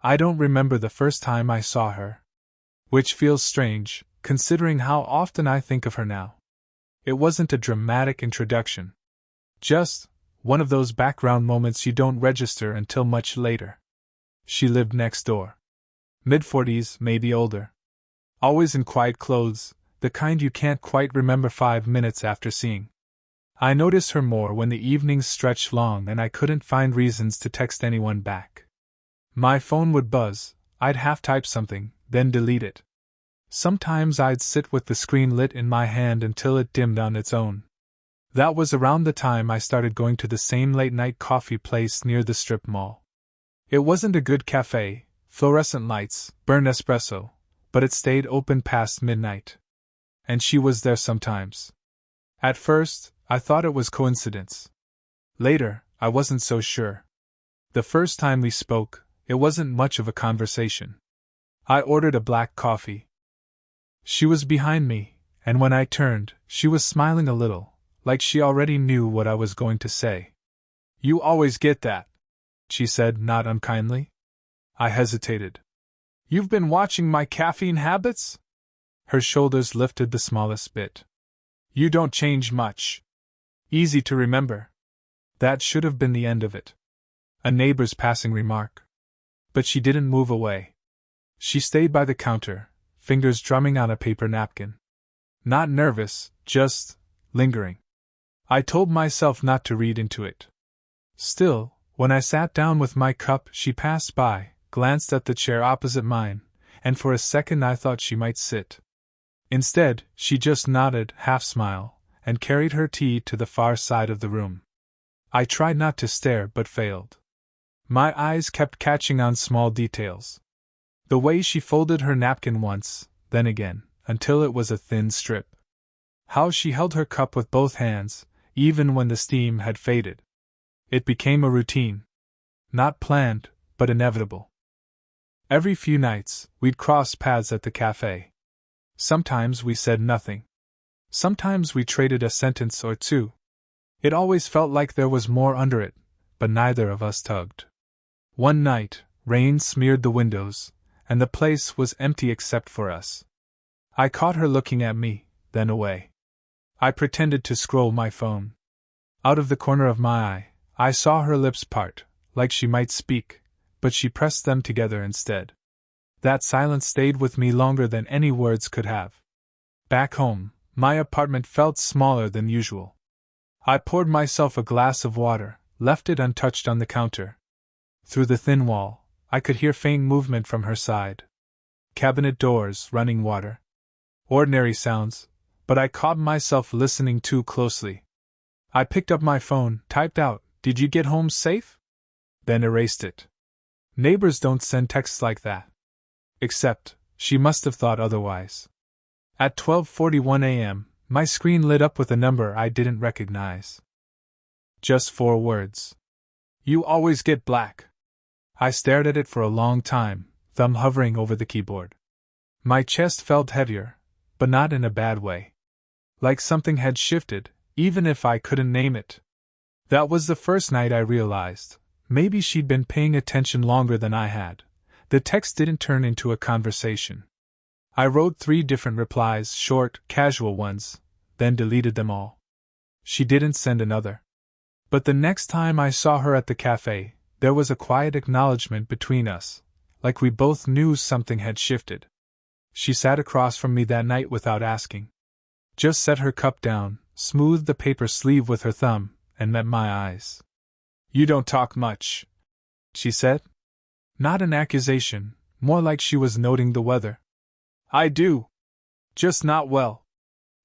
I don't remember the first time I saw her. Which feels strange, considering how often I think of her now. It wasn't a dramatic introduction. Just one of those background moments you don't register until much later. She lived next door. Mid-40s, maybe older. Always in quiet clothes, the kind you can't quite remember 5 minutes after seeing. I noticed her more when the evenings stretched long and I couldn't find reasons to text anyone back. My phone would buzz, I'd half-type something, then delete it. Sometimes I'd sit with the screen lit in my hand until it dimmed on its own. That was around the time I started going to the same late-night coffee place near the strip mall. It wasn't a good cafe, fluorescent lights, burned espresso, but it stayed open past midnight. And she was there sometimes. At first, I thought it was coincidence. Later, I wasn't so sure. The first time we spoke, it wasn't much of a conversation. I ordered a black coffee. She was behind me, and when I turned, she was smiling a little, like she already knew what I was going to say. "You always get that," she said, not unkindly. I hesitated. "You've been watching my caffeine habits?" Her shoulders lifted the smallest bit. "You don't change much. Easy to remember." That should have been the end of it. A neighbor's passing remark. But she didn't move away. She stayed by the counter, fingers drumming on a paper napkin. Not nervous, just lingering. I told myself not to read into it. Still, when I sat down with my cup, she passed by, glanced at the chair opposite mine, and for a second I thought she might sit. Instead, she just nodded, half-smile, and carried her tea to the far side of the room. I tried not to stare but failed. My eyes kept catching on small details. The way she folded her napkin once, then again, until it was a thin strip. How she held her cup with both hands, even when the steam had faded. It became a routine. Not planned, but inevitable. Every few nights, we'd cross paths at the cafe. Sometimes we said nothing. Sometimes we traded a sentence or two. It always felt like there was more under it, but neither of us tugged. One night, rain smeared the windows, and the place was empty except for us. I caught her looking at me, then away. I pretended to scroll my phone. Out of the corner of my eye, I saw her lips part, like she might speak, but she pressed them together instead. That silence stayed with me longer than any words could have. Back home, my apartment felt smaller than usual. I poured myself a glass of water, left it untouched on the counter. Through the thin wall, I could hear faint movement from her side. Cabinet doors, running water. Ordinary sounds, but I caught myself listening too closely. I picked up my phone, typed out, "Did you get home safe?" Then erased it. Neighbors don't send texts like that. Except, she must have thought otherwise. At 12:41 a.m., my screen lit up with a number I didn't recognize. Just 4 words. "You always get black." I stared at it for a long time, thumb hovering over the keyboard. My chest felt heavier, but not in a bad way. Like something had shifted, even if I couldn't name it. That was the first night I realized, maybe she'd been paying attention longer than I had. The text didn't turn into a conversation. I wrote 3 different replies, short, casual ones, then deleted them all. She didn't send another. But the next time I saw her at the cafe, there was a quiet acknowledgement between us, like we both knew something had shifted. She sat across from me that night without asking. Just set her cup down, smoothed the paper sleeve with her thumb, and met my eyes. "You don't talk much," she said. Not an accusation, more like she was noting the weather. "I do. Just not well."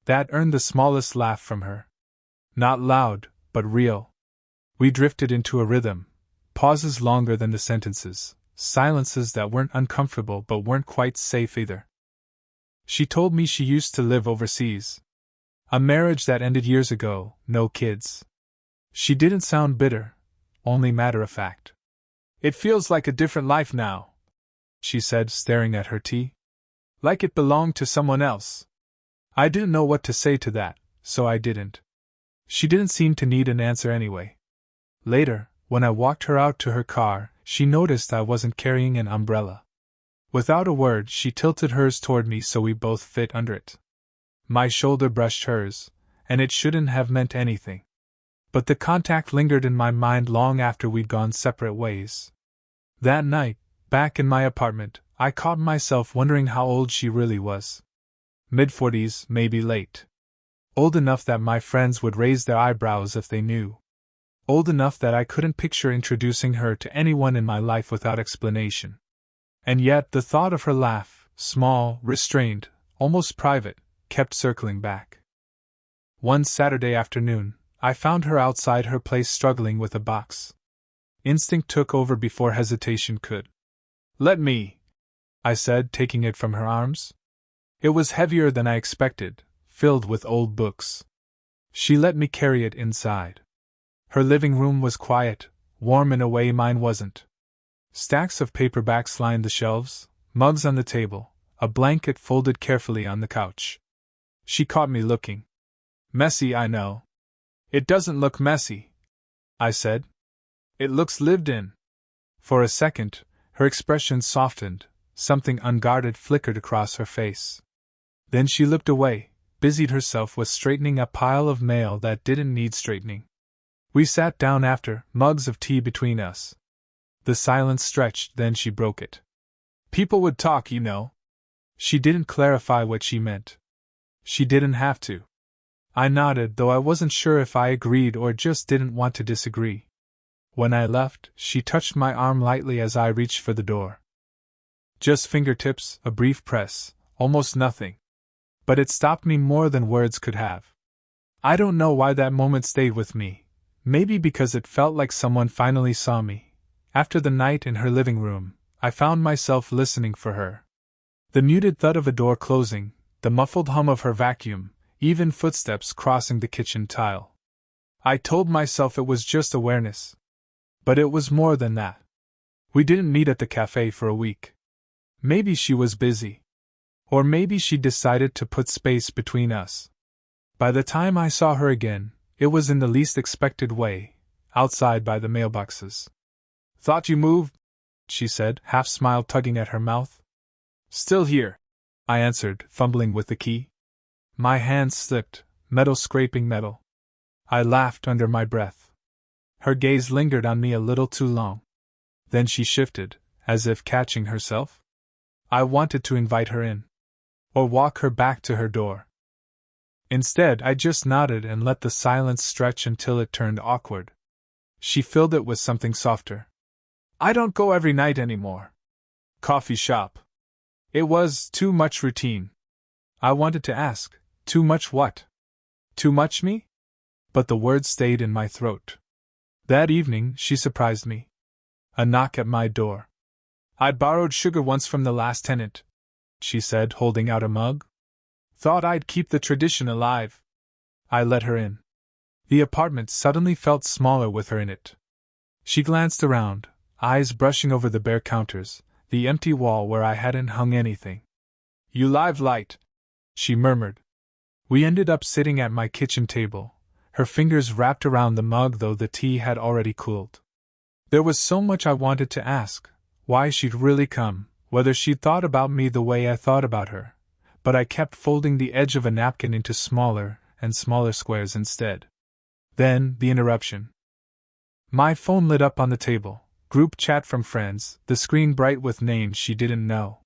That earned the smallest laugh from her. Not loud, but real. We drifted into a rhythm, pauses longer than the sentences, silences that weren't uncomfortable but weren't quite safe either. She told me she used to live overseas. A marriage that ended years ago, no kids. She didn't sound bitter, only matter-of-fact. "It feels like a different life now," she said, staring at her tea. "Like it belonged to someone else." I didn't know what to say to that, so I didn't. She didn't seem to need an answer anyway. Later, when I walked her out to her car, she noticed I wasn't carrying an umbrella. Without a word, she tilted hers toward me so we both fit under it. My shoulder brushed hers, and it shouldn't have meant anything. But the contact lingered in my mind long after we'd gone separate ways. That night, back in my apartment, I caught myself wondering how old she really was. Mid-40s, maybe late. Old enough that my friends would raise their eyebrows if they knew. Old enough that I couldn't picture introducing her to anyone in my life without explanation. And yet the thought of her laugh, small, restrained, almost private, kept circling back. One Saturday afternoon, I found her outside her place struggling with a box. Instinct took over before hesitation could. "Let me," I said, taking it from her arms. It was heavier than I expected, filled with old books. She let me carry it inside. Her living room was quiet, warm in a way mine wasn't. Stacks of paperbacks lined the shelves, mugs on the table, a blanket folded carefully on the couch. She caught me looking. "Messy, I know." "It doesn't look messy," I said. "It looks lived in." For a second, her expression softened, something unguarded flickered across her face. Then she looked away, busied herself with straightening a pile of mail that didn't need straightening. We sat down after, mugs of tea between us. The silence stretched, then she broke it. "People would talk, you know." She didn't clarify what she meant. She didn't have to. I nodded, though I wasn't sure if I agreed or just didn't want to disagree. When I left, she touched my arm lightly as I reached for the door. Just fingertips, a brief press, almost nothing. But it stopped me more than words could have. I don't know why that moment stayed with me. Maybe because it felt like someone finally saw me. After the night in her living room, I found myself listening for her. The muted thud of a door closing, the muffled hum of her vacuum, even footsteps crossing the kitchen tile. I told myself it was just awareness. But it was more than that. We didn't meet at the cafe for a week. Maybe she was busy. Or maybe she decided to put space between us. By the time I saw her again, it was in the least expected way, outside by the mailboxes. "Thought you moved," she said, half-smile tugging at her mouth. "Still here," I answered, fumbling with the key. My hands slipped, metal scraping metal. I laughed under my breath. Her gaze lingered on me a little too long. Then she shifted, as if catching herself. I wanted to invite her in. Or walk her back to her door. Instead, I just nodded and let the silence stretch until it turned awkward. She filled it with something softer. "I don't go every night anymore." "Coffee shop." It was too much routine. I wanted to ask, too much what? Too much me? But the words stayed in my throat. That evening, she surprised me. A knock at my door. "I'd borrowed sugar once from the last tenant," she said, holding out a mug. "Thought I'd keep the tradition alive." I let her in. The apartment suddenly felt smaller with her in it. She glanced around, eyes brushing over the bare counters, the empty wall where I hadn't hung anything. "You live light," she murmured. We ended up sitting at my kitchen table, her fingers wrapped around the mug though the tea had already cooled. There was so much I wanted to ask, why she'd really come, whether she'd thought about me the way I thought about her, but I kept folding the edge of a napkin into smaller and smaller squares instead. Then, the interruption. My phone lit up on the table, group chat from friends, the screen bright with names she didn't know.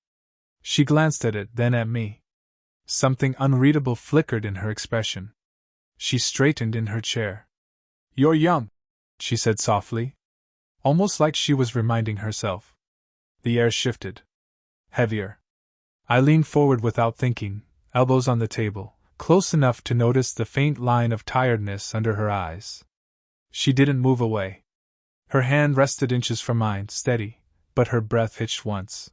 She glanced at it, then at me. Something unreadable flickered in her expression. She straightened in her chair. "You're young," she said softly, almost like she was reminding herself. The air shifted. Heavier. I leaned forward without thinking, elbows on the table, close enough to notice the faint line of tiredness under her eyes. She didn't move away. Her hand rested inches from mine, steady, but her breath hitched once.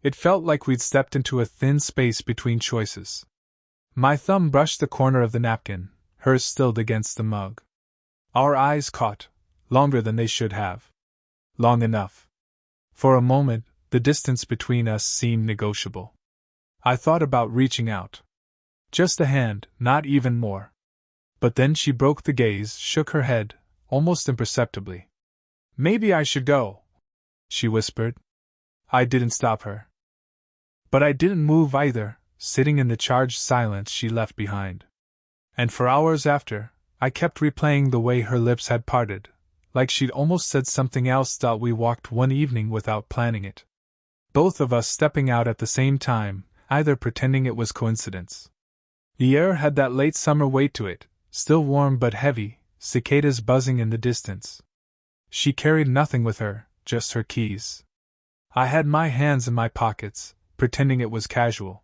It felt like we'd stepped into a thin space between choices. My thumb brushed the corner of the napkin, hers stilled against the mug. Our eyes caught, longer than they should have. Long enough. For a moment, the distance between us seemed negotiable. I thought about reaching out. Just a hand, not even more. But then she broke the gaze, shook her head, almost imperceptibly. "Maybe I should go." she whispered. I didn't stop her. But I didn't move either, sitting in the charged silence she left behind. And for hours after, I kept replaying the way her lips had parted, like she'd almost said something else. We walked one evening without planning it. Both of us stepping out at the same time, either pretending it was coincidence. The air had that late summer weight to it, still warm but heavy, cicadas buzzing in the distance. She carried nothing with her, just her keys. I had my hands in my pockets, pretending it was casual.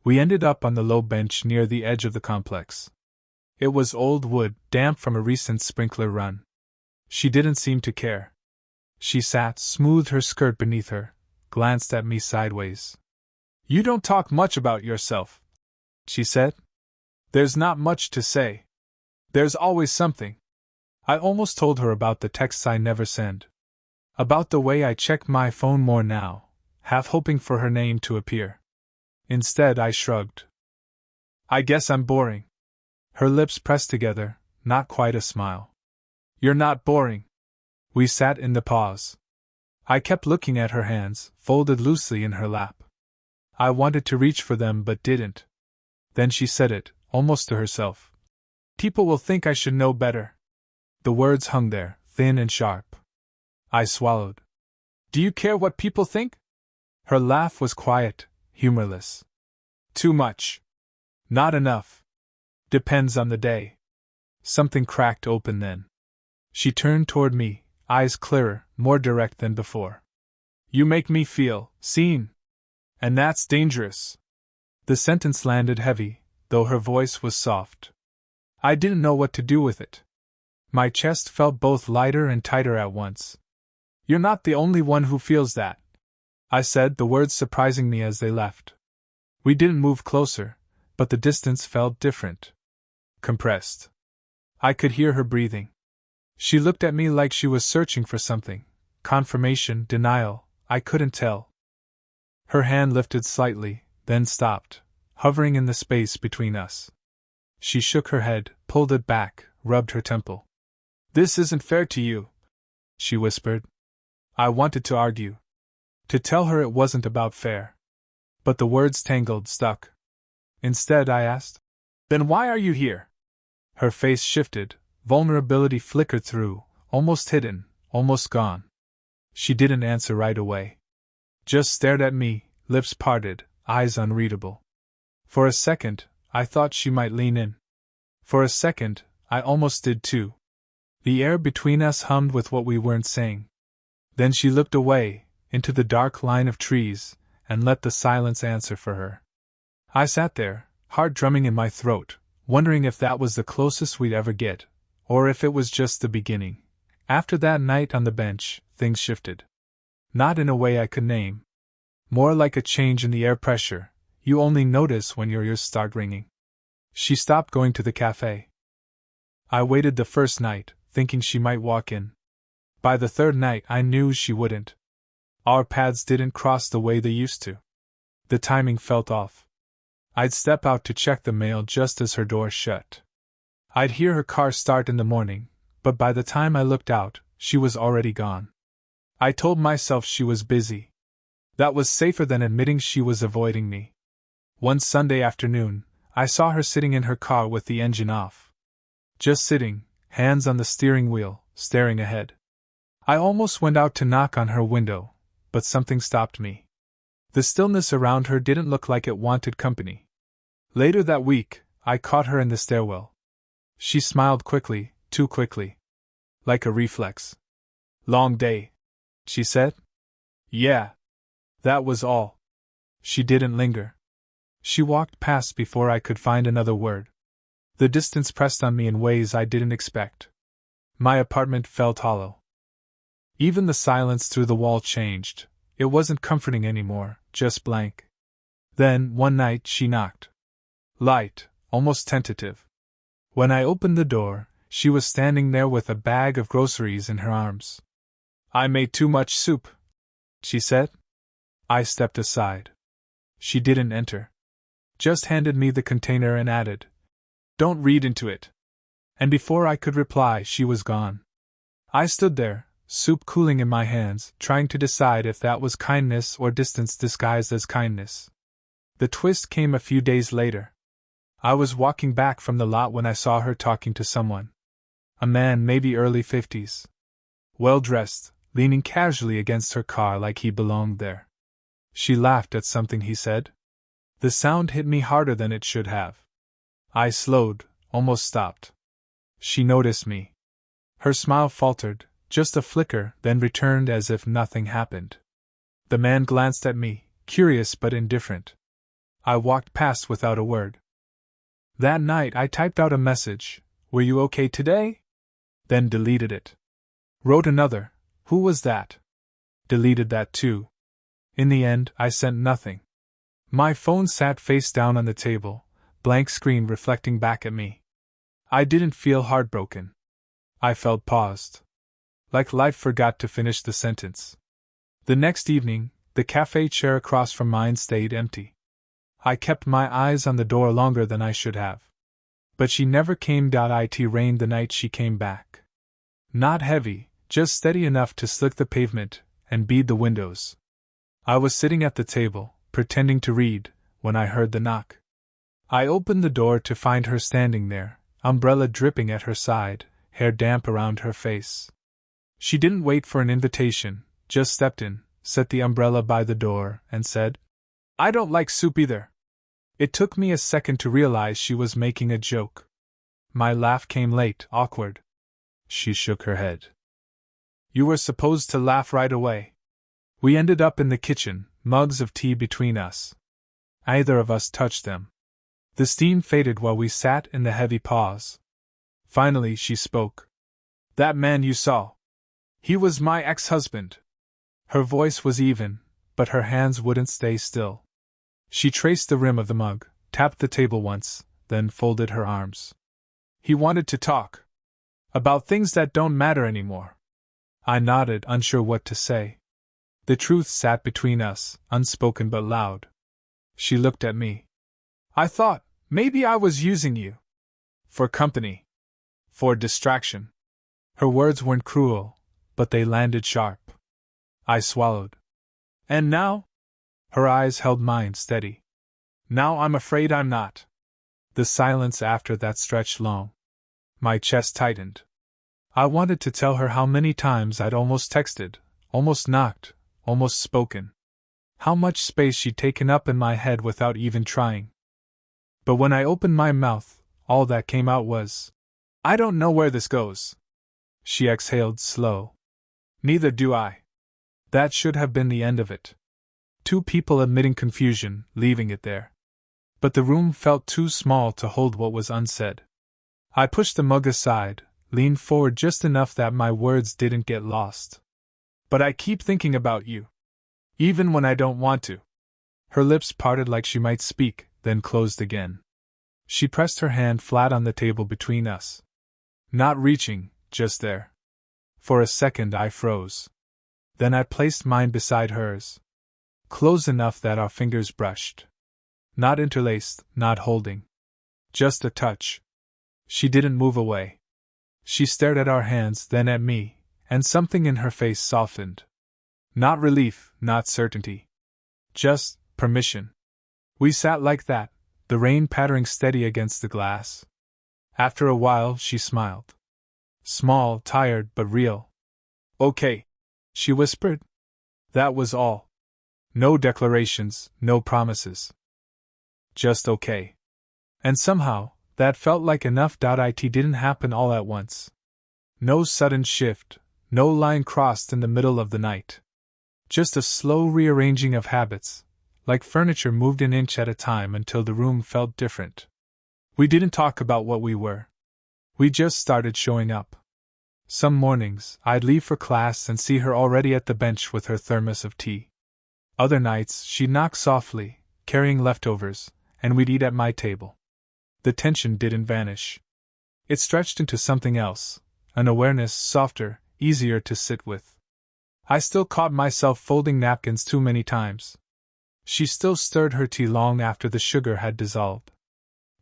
We ended up on the low bench near the edge of the complex. It was old wood, damp from a recent sprinkler run. She didn't seem to care. She sat, smoothed her skirt beneath her, glanced at me sideways. You don't talk much about yourself, she said. There's not much to say. There's always something. I almost told her about the texts I never send. About the way I check my phone more now, half hoping for her name to appear. Instead, I shrugged. I guess I'm boring. Her lips pressed together, not quite a smile. You're not boring. We sat in the pause. I kept looking at her hands, folded loosely in her lap. I wanted to reach for them but didn't. Then she said it, almost to herself. People will think I should know better. The words hung there, thin and sharp. I swallowed. Do you care what people think? Her laugh was quiet, humorless. Too much. Not enough. Depends on the day. Something cracked open then. She turned toward me, eyes clearer, more direct than before. You make me feel seen. And that's dangerous. The sentence landed heavy, though her voice was soft. I didn't know what to do with it. My chest felt both lighter and tighter at once. You're not the only one who feels that, I said, the words surprising me as they left. We didn't move closer, but the distance felt different. Compressed. I could hear her breathing. She looked at me like she was searching for something. Confirmation, denial, I couldn't tell. Her hand lifted slightly, then stopped, hovering in the space between us. She shook her head, pulled it back, rubbed her temple. This isn't fair to you, she whispered. I wanted to argue. To tell her it wasn't about fair. But the words tangled, stuck. Instead, I asked, Then why are you here? Her face shifted, vulnerability flickered through, almost hidden, almost gone. She didn't answer right away. Just stared at me, lips parted, eyes unreadable. For a second, I thought she might lean in. For a second, I almost did too. The air between us hummed with what we weren't saying. Then she looked away, into the dark line of trees, and let the silence answer for her. I sat there, heart drumming in my throat, wondering if that was the closest we'd ever get, or if it was just the beginning. After that night on the bench, things shifted. Not in a way I could name. More like a change in the air pressure, you only notice when your ears start ringing. She stopped going to the cafe. I waited the first night, thinking she might walk in. By the third night I knew she wouldn't. Our paths didn't cross the way they used to. The timing felt off. I'd step out to check the mail just as her door shut. I'd hear her car start in the morning, but by the time I looked out, she was already gone. I told myself she was busy. That was safer than admitting she was avoiding me. One Sunday afternoon, I saw her sitting in her car with the engine off. Just sitting, hands on the steering wheel, staring ahead. I almost went out to knock on her window, but something stopped me. The stillness around her didn't look like it wanted company. Later that week, I caught her in the stairwell. She smiled quickly, too quickly. Like a reflex. Long day, she said. Yeah. That was all. She didn't linger. She walked past before I could find another word. The distance pressed on me in ways I didn't expect. My apartment felt hollow. Even the silence through the wall changed. It wasn't comforting anymore, just blank. Then, one night, she knocked. Light, almost tentative. When I opened the door, she was standing there with a bag of groceries in her arms. I made too much soup, she said. I stepped aside. She didn't enter. Just handed me the container and added, Don't read into it. And before I could reply, she was gone. I stood there, soup cooling in my hands, trying to decide if that was kindness or distance disguised as kindness. The twist came a few days later. I was walking back from the lot when I saw her talking to someone. A man, maybe early 50s. Well-dressed, leaning casually against her car like he belonged there. She laughed at something he said. The sound hit me harder than it should have. I slowed, almost stopped. She noticed me. Her smile faltered, just a flicker, then returned as if nothing happened. The man glanced at me, curious but indifferent. I walked past without a word. That night I typed out a message, "Were you okay today?" Then deleted it. Wrote another, "Who was that?" Deleted that too. In the end, I sent nothing. My phone sat face down on the table, blank screen reflecting back at me. I didn't feel heartbroken. I felt paused. Like life forgot to finish the sentence. The next evening, the cafe chair across from mine stayed empty. I kept my eyes on the door longer than I should have. But she never came. It rained the night she came back. Not heavy, just steady enough to slick the pavement and bead the windows. I was sitting at the table, pretending to read, when I heard the knock. I opened the door to find her standing there, umbrella dripping at her side, hair damp around her face. She didn't wait for an invitation, just stepped in, set the umbrella by the door, and said, "I don't like soup either." It took me a second to realize she was making a joke. My laugh came late, awkward. She shook her head. "You were supposed to laugh right away." We ended up in the kitchen, mugs of tea between us. Neither of us touched them. The steam faded while we sat in the heavy pause. Finally she spoke. "That man you saw. He was my ex-husband." Her voice was even, but her hands wouldn't stay still. She traced the rim of the mug, tapped the table once, then folded her arms. "He wanted to talk. About things that don't matter anymore." I nodded, unsure what to say. The truth sat between us, unspoken but loud. She looked at me. "I thought, maybe I was using you. For company. For distraction." Her words weren't cruel, but they landed sharp. I swallowed. "And now?" Her eyes held mine steady. "Now I'm afraid I'm not." The silence after that stretched long. My chest tightened. I wanted to tell her how many times I'd almost texted, almost knocked, almost spoken. How much space she'd taken up in my head without even trying. But when I opened my mouth, all that came out was, "I don't know where this goes." She exhaled slow. "Neither do I." That should have been the end of it. Two people admitting confusion, leaving it there. But the room felt too small to hold what was unsaid. I pushed the mug aside, leaned forward just enough that my words didn't get lost. "But I keep thinking about you. Even when I don't want to." Her lips parted like she might speak, then closed again. She pressed her hand flat on the table between us. Not reaching, just there. For a second I froze. Then I placed mine beside hers. Close enough that our fingers brushed. Not interlaced, not holding. Just a touch. She didn't move away. She stared at our hands, then at me, and something in her face softened. Not relief, not certainty. Just permission. We sat like that, the rain pattering steady against the glass. After a while, she smiled. Small, tired, but real. "Okay," she whispered. That was all. No declarations, no promises. Just okay. And somehow, that felt like enough. It didn't happen all at once. No sudden shift, no line crossed in the middle of the night. Just a slow rearranging of habits, like furniture moved an inch at a time until the room felt different. We didn't talk about what we were. We just started showing up. Some mornings, I'd leave for class and see her already at the bench with her thermos of tea. Other nights, she'd knock softly, carrying leftovers, and we'd eat at my table. The tension didn't vanish. It stretched into something else, an awareness softer, easier to sit with. I still caught myself folding napkins too many times. She still stirred her tea long after the sugar had dissolved.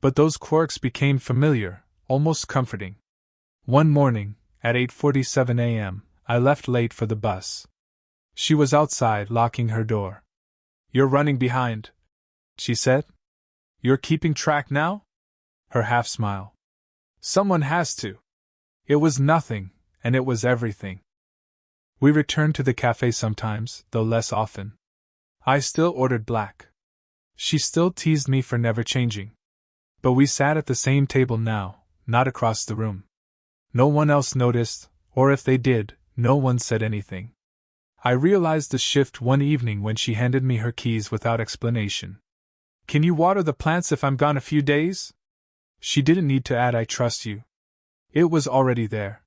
But those quirks became familiar, almost comforting. One morning, at 8:47 a.m., I left late for the bus. She was outside, locking her door. "You're running behind," she said. "You're keeping track now?" Her half smile. "Someone has to." It was nothing, and it was everything. We returned to the cafe sometimes, though less often. I still ordered black. She still teased me for never changing. But we sat at the same table now, not across the room. No one else noticed, or if they did, no one said anything. I realized the shift one evening when she handed me her keys without explanation. "Can you water the plants if I'm gone a few days?" She didn't need to add "I trust you." It was already there.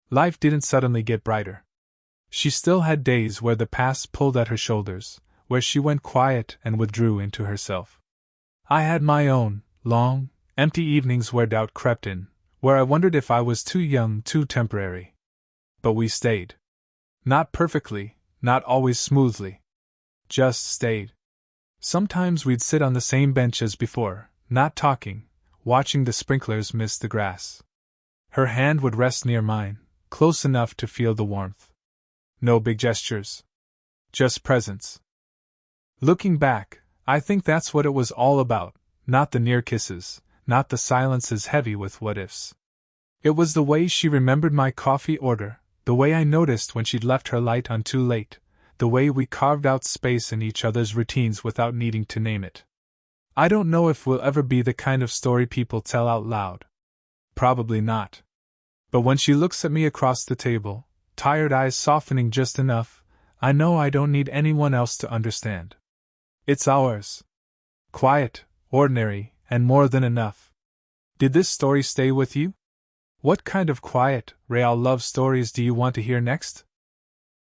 Life didn't suddenly get brighter. She still had days where the past pulled at her shoulders, where she went quiet and withdrew into herself. I had my own, long, empty evenings where doubt crept in, where I wondered if I was too young, too temporary. But we stayed. Not perfectly, not always smoothly. Just stayed. Sometimes we'd sit on the same bench as before, not talking, watching the sprinklers mist the grass. Her hand would rest near mine, close enough to feel the warmth. No big gestures. Just presence. Looking back, I think that's what it was all about, not the near kisses, not the silences heavy with what-ifs. It was the way she remembered my coffee order, the way I noticed when she'd left her light on too late, the way we carved out space in each other's routines without needing to name it. I don't know if we'll ever be the kind of story people tell out loud. Probably not. But when she looks at me across the table, tired eyes softening just enough, I know I don't need anyone else to understand. It's ours. Quiet, ordinary, and more than enough. Did this story stay with you? What kind of quiet, real love stories do you want to hear next?